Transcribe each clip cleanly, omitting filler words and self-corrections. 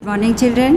Good morning, children.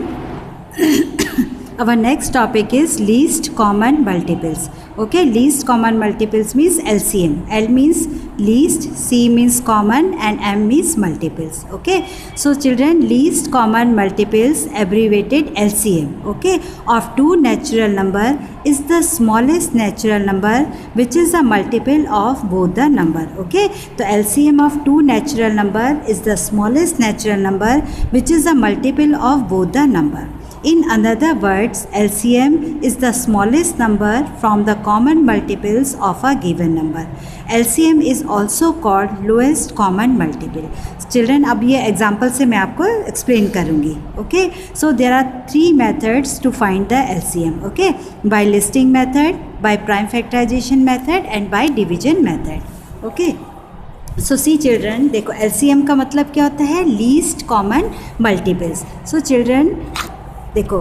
Our next topic is least common multiples. Okay, least common multiples means LCM. L means least, C means common, and M means multiples. Okay, so children, least common multiples, abbreviated LCM, okay, of two natural number is the smallest natural number which is a multiple of both the number. Okay, so LCM of two natural number is the smallest natural number which is a multiple of both the number. In other words, LCM is the smallest number from the common multiples of a given number. LCM is also called lowest common multiple. Children, अब ये example से मैं आपको explain करूँगी. Okay, so there are three methods to find the LCM. Okay, by listing method, by prime factorization method, and by division method. Okay. So see children, देखो LCM का मतलब क्या होता है? Least common multiples. So children देखो,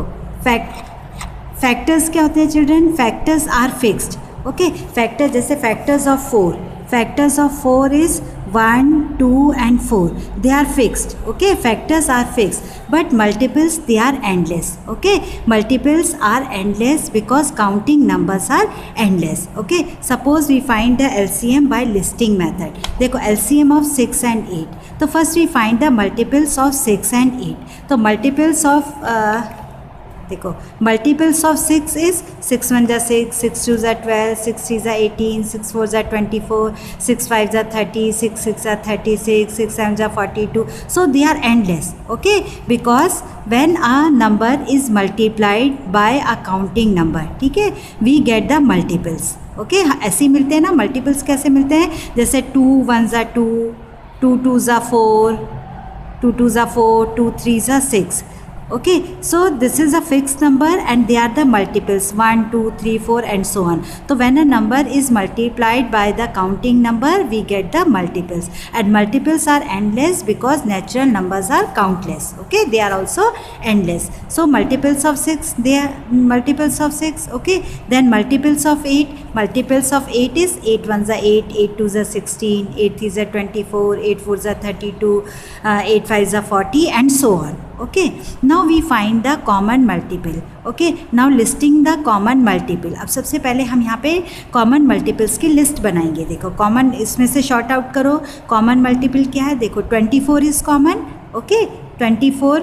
factors क्या होते हैं children? Factors are fixed. Okay, factor जैसे factors of 4. Factors of 4 is 1, 2 and 4. They are fixed. Okay, factors are fixed, but multiples, they are endless. Okay, multiples are endless because counting numbers are endless. Okay, suppose we find the LCM by listing method. देखो LCM of 6 and 8. तो first we find the multiples of 6 and 8. तो multiples of देखो multiples of 6 is 6 1 = 6, 6 2 = 12, 6 3 = 18, 6 4 = 24, 6 5 = 30, 6 6 = 36, 6 7 = 42. So they are endless. Okay, because when a number is multiplied by a counting number, ठीक है, we get the multiples. Okay, ऐसे ही मिलते हैं ना. Multiples कैसे मिलते हैं? जैसे 2 1 = 2, 2 2 = 4, 2 2 = 4, 2 3 = 6. Okay, so this is a fixed number and they are the multiples 1 2 3 4 and so on. So when a number is multiplied by the counting number, we get the multiples, and multiples are endless because natural numbers are countless. Okay, they are also endless. So multiples of 6, they are multiples of 6. Okay, then multiples of 8. Multiples of 8 is 8 1 = 8, 8 2 = 16, 8 3 = 24, 8 4 = 32, 8 5 = 40 and so on. Okay, now we find the common multiple. Okay, now listing the common multiple. अब सबसे पहले हम यहाँ पे common multiples की list बनाएंगे. देखो common, इसमें से शॉर्ट आउट करो. common multiple क्या है? देखो 24 is common. Okay, 24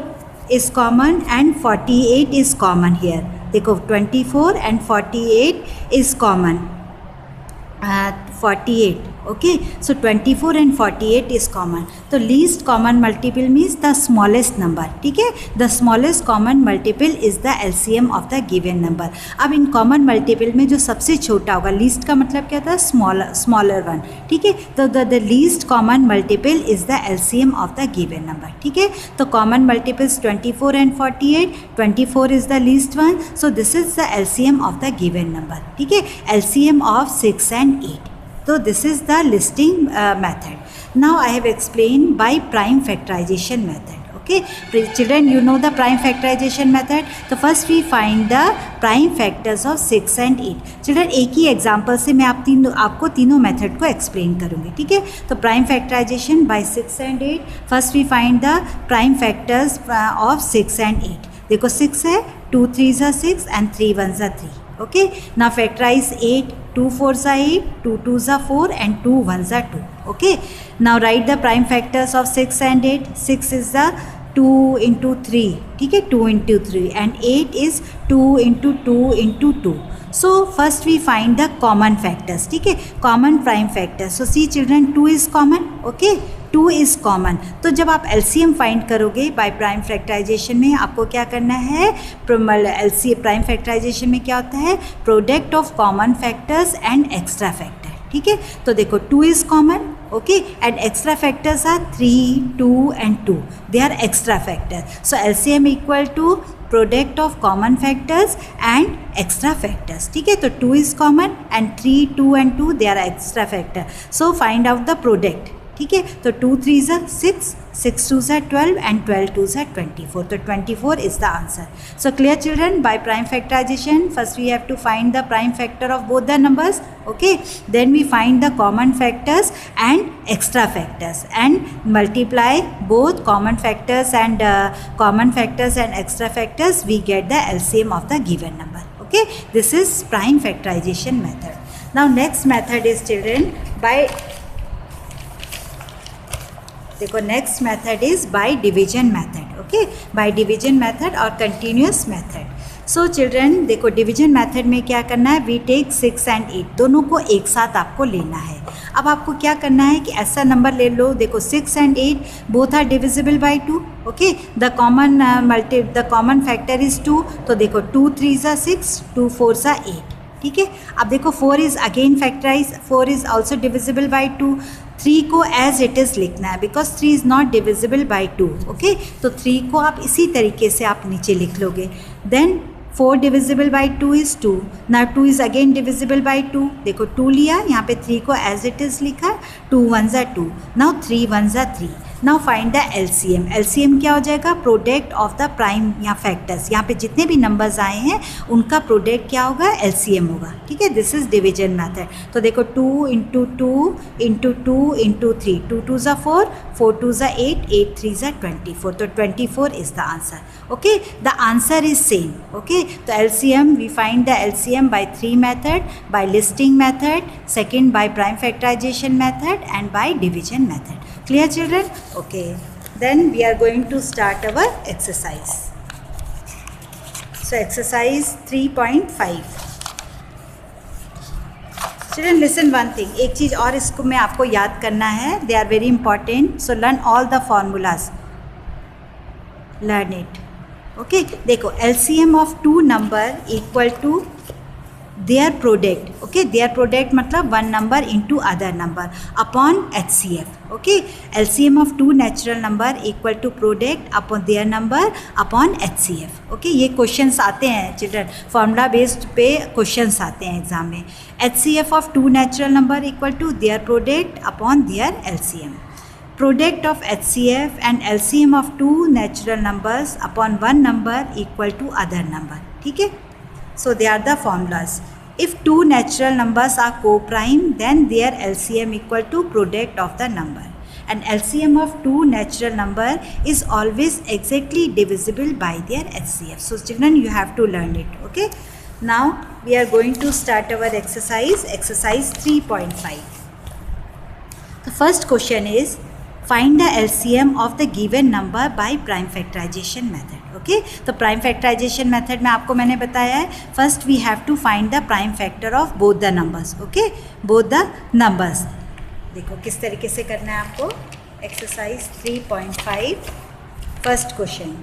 is common and 48 is common here. देखो 24 and 48 is common. 48. Okay, so 24 and 48 is common. तो least common multiple means the smallest number. ठीक है, the smallest common multiple is the LCM of the given number. अब इन common multiple में जो सबसे छोटा होगा, least का मतलब क्या था? smaller one. ठीक है, तो the least common multiple is the LCM of the given number. ठीक है, तो common multiples 24 and 48. 24 is the least one, so this is the LCM of the given number. ठीक है, LCM of 6 and 8. So this is the listing method. Now I have explained by prime factorization method. Okay, children, you know the prime factorization method. So first we find the prime factors of 6 and 8. Children, एक ही example से मैं आपको तीनों method को explain करूँगी. ठीक है, तो prime factorization by 6 and 8. First we find the prime factors of 6 and 8. देखो 6 है, 2 3 = 6 and 3 1 = 3. Okay, now factorize 8. 2 4 = 8, 2 2 = 4 and 2 1 = 2. Okay, now write the prime factors of 6 and 8. 6 is the 2 into 3. ठीक है, 2 into 3 and 8 is 2 into 2 into 2. So first we find the common factors. ठीक है, common prime factors. So see children, 2 is common. Okay, 2 is common. तो जब आप LCM find करोगे bye prime factorisation में, आपको क्या करना है? LCM प्राइम फैक्टराइजेशन में क्या होता है? Product of common factors and extra factor. ठीक है, तो देखो 2 is common. Okay, and extra factors are 3 2 and 2. They are extra factors. So LCM equal to product of common factors and extra factors. ठीक है, तो 2 is common and 3 2 and 2 they are extra factor. So find out the product. ठीक है, तो 2 3 ज़ा 6, 6 2 ज़ा 12 and 12 2 ज़ा 24, तो 24 is the answer. So clear children, by prime factorization first we have to find the prime factor of both the numbers, okay, then we find the common factors and extra factors and multiply both common factors and extra factors, we get the LCM of the given number. Okay, this is prime factorization method. Now next method is children by, देखो next method is by division method. Okay, bye division method और continuous method. सो children देखो division method में क्या करना है, we take 6 and 8 दोनों को एक साथ आपको लेना है. अब आपको क्या करना है कि ऐसा नंबर ले लो, देखो 6 and 8 both are divisible by 2. Okay, the common factor is 2, तो देखो 2 3 ज़ा 6, 2 4 ज़ा 8. ठीक है, अब देखो 4 is again factorize, 4 is also divisible by 2. 3 को एज इट इज़ लिखना है because 3 is not divisible by 2. Okay, तो 3 को आप इसी तरीके से आप नीचे लिख लोगे. Then 4 divisible by 2 is 2. ना 2 इज़ अगेन डिविजिबल बाई 2. देखो 2 लिया, यहाँ पे 3 को एज इट इज़ लिखा. 2 1 ज़ा 2, नाउ 3 1 ज़ा 3. Now find the LCM. LCM क्या हो जाएगा, प्रोडक्ट ऑफ द प्राइम या फैक्टर्स. यहाँ पे जितने भी नंबर्स आए हैं उनका प्रोडक्ट क्या होगा, एलसीएम होगा. ठीक है, दिस इज डिवीजन मेथड. तो देखो 2 इंटू 2 इंटू 2 इंटू 3, 2 2 ज़ा 4, 4 2 ज़ा 8, 8 3 ज़ा 24, तो 24 is the answer. Okay, the answer is same. Okay, तो LCM we find the LCM by 3 method, by listing method, second by prime factorisation method and by division method. Clear children? Okay, then we are going to start our exercise. So exercise 3.5. Children listen one thing, एक चीज़ और इसको मैं आपको याद करना है, they are very important, so learn all the formulas, learn it. Okay, देखो LCM of two number equal to their product. Okay, their product मतलब one number into other number upon HCF. Okay, LCM of two natural number equal to product upon their number upon HCF. Okay, ये questions आते हैं children, formula based पे questions आते हैं exam में. HCF of two natural number equal to their product upon their LCM. Product of HCF and LCM of two natural numbers upon one number equal to other number. ठीक है, so they are the formulas. If two natural numbers are co-prime, then their LCM equal to product of the number. And LCM of two natural number is always exactly divisible by their HCF. So children, you have to learn it. Okay. Now we are going to start our exercise. Exercise 3.5. The first question is, find the LCM of the given number by prime factorization method. Okay, तो prime factorisation method में आपको मैंने बताया है, first we have to find the prime factor of both the numbers. Okay, both the numbers. देखो किस तरीके से करना है आपको. Exercise 3.5 first question.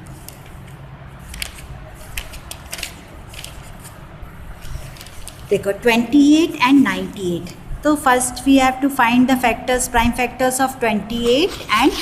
देखो 28 and 98. तो first we have to find the factors, prime factors of 28 and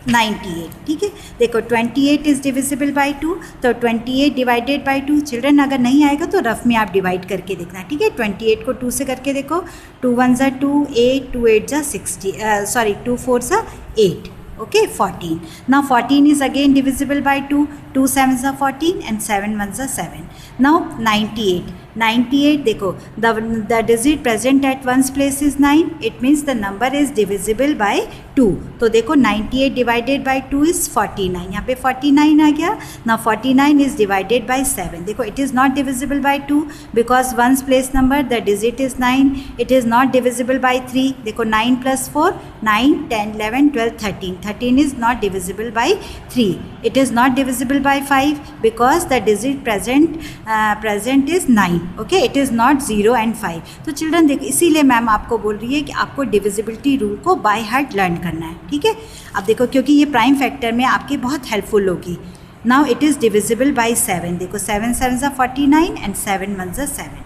98. ठीक है, देखो 28 इज़ डिविजिबल बाई 2, तो 28 डिवाइडेड बाई 2. चिल्ड्रन अगर नहीं आएगा तो रफ में आप डिवाइड करके देखना. ठीक है, 28 को 2 से करके देखो. 2 1 ज़ा 2, 8 2 8 ज़ा 60, 2 4 ज़ा 8. Okay, 14. Now 14 is again divisible by 2. 2 7 ज़ा 14 and 7 1 ज़ा 7. Now 98. 98 देखो, the digit present at one's place is 9. It means the number is divisible by 2. तो देखो 98 divided by 2 is 49. यहाँ पे 49 आ गया. Now 49 is divided by 7. देखो it is not divisible by 2 because one's place number the digit is 9. It is not divisible by 3. देखो 9 plus 4 9 10 11 12 13. 13 is not divisible by 3. It is not divisible by 5 because the digit present is 9. Okay, it is not 0 and 5. तो children देखो इसीलिए ma'am आपको बोल रही है कि आपको डिविजिबिलिटी रूल को बाय हार्ट लर्न करना है. ठीक है, अब देखो क्योंकि ये प्राइम फैक्टर में आपकी बहुत हेल्पफुल होगी. Now it is divisible by 7. देखो 7 7 ज़ा 49 and 7 1 ज़ा 7.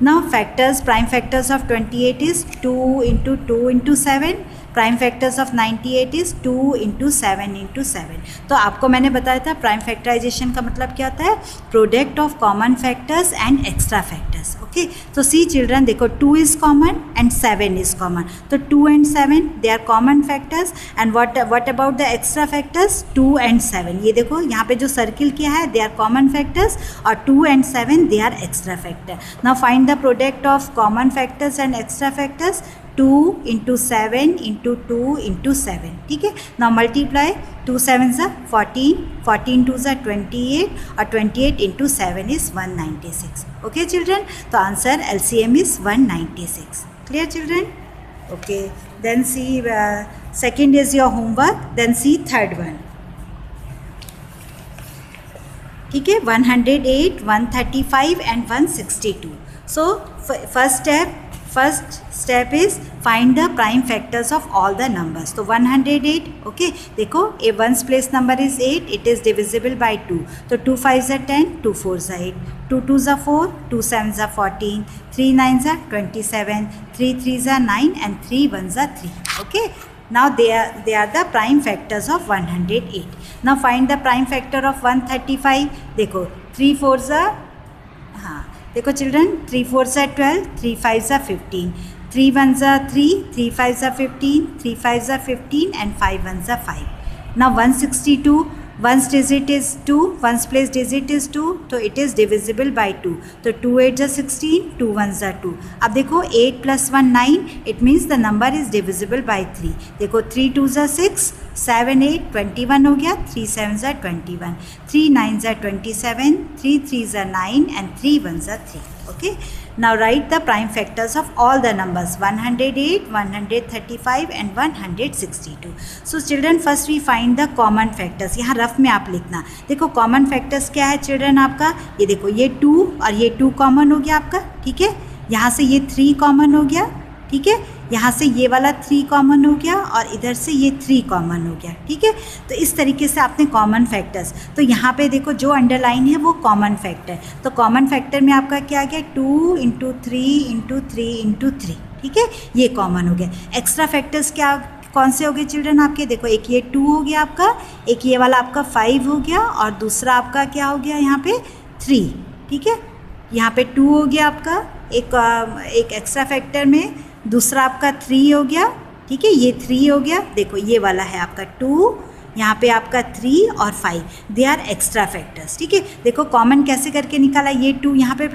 Now factors, prime factors of 28 is 2 into 2 into 7. Prime factors of 98 is 2 into 7 into 7. तो आपको मैंने बताया था प्राइम फैक्टराइजेशन का मतलब क्या होता है, product of common factors and extra factors. Okay, okay. तो सी चिल्ड्रन, देखो 2 is common and 7 is common. तो 2 and 7 they are common factors. And what about the extra factors? 2 and 7. ये देखो यहाँ पे जो सर्किल किया है, दे आर कॉमन फैक्टर्स, और 2 and 7 they are extra factor. Now find the product of common factors and extra factors. 2 into 7 into 2 into 7. ठीक है. Now multiply. 2 7s are 14, 14 2s are 28, और 28 into 7 is 196. Okay children, तो answer LCM is 196. Clear children? Okay, then see second is your homework, then see third one. ठीक है. 108, 135 and 162. So first step is find the prime factors of all the numbers. So 108, okay, देखो a ones place number is 8, it is divisible by 2. So 2 5s are 10, 2 4s are 8, 2 2s are 4, 2 7s are 14, 3 9s are 27, 3 3s are 9 and 3 1s are 3. Okay, now they are the prime factors of 108. Now find the prime factor of 135. देखो 3 4s are, हाँ देखो children, 3 4s are 12, 3 5s are 15, 3 1s are 3, 3 5s are 15, 3 5s are 15 and 5 1s are 5. Now 162, ones digit is 2, ones place digit is 2, so it is divisible by 2. So 2 8s are 16, 2 1s are 2. अब देखो 8 plus 1 9, it means the number is divisible by 3. देखो 3 2s are 6, 7 8 21 हो गया, 3 7s are 21, 3 9s are 27, 3 3s are 9 and 3 1s are 3. Okay, now write the prime factors of all the numbers 108, 135 and 162. So children, first we find the common factors. यहाँ rough में आप लिखना. देखो common factors क्या है children आपका, ये देखो ये 2 और ये 2 कॉमन हो गया आपका. ठीक है. यहाँ से ये 3 कॉमन हो गया. ठीक है. यहाँ से ये वाला 3 कॉमन हो गया और इधर से ये 3 कॉमन हो गया. ठीक है. तो इस तरीके से आपने कॉमन फैक्टर्स, तो यहाँ पे देखो जो अंडरलाइन है वो कॉमन फैक्टर. तो कॉमन फैक्टर में आपका क्या आ गया, 2 into 3 into 3 into 3. ठीक है, ये कॉमन हो गया. एक्स्ट्रा फैक्टर्स क्या कौन से हो गए चिल्ड्रन आपके, देखो एक ये 2 हो गया आपका, एक ये वाला आपका 5 हो गया और दूसरा आपका क्या हो गया यहाँ पे 3. ठीक है, यहाँ पे 2 हो गया आपका, एक एक्स्ट्रा फैक्टर में दूसरा आपका 3 हो गया. ठीक है, ये 3 हो गया. देखो ये वाला है आपका 2, यहाँ पे आपका 3 और 5, दे आर एक्स्ट्रा फैक्टर्स. ठीक है, देखो कॉमन कैसे करके निकाला, ये 2 यहाँ पे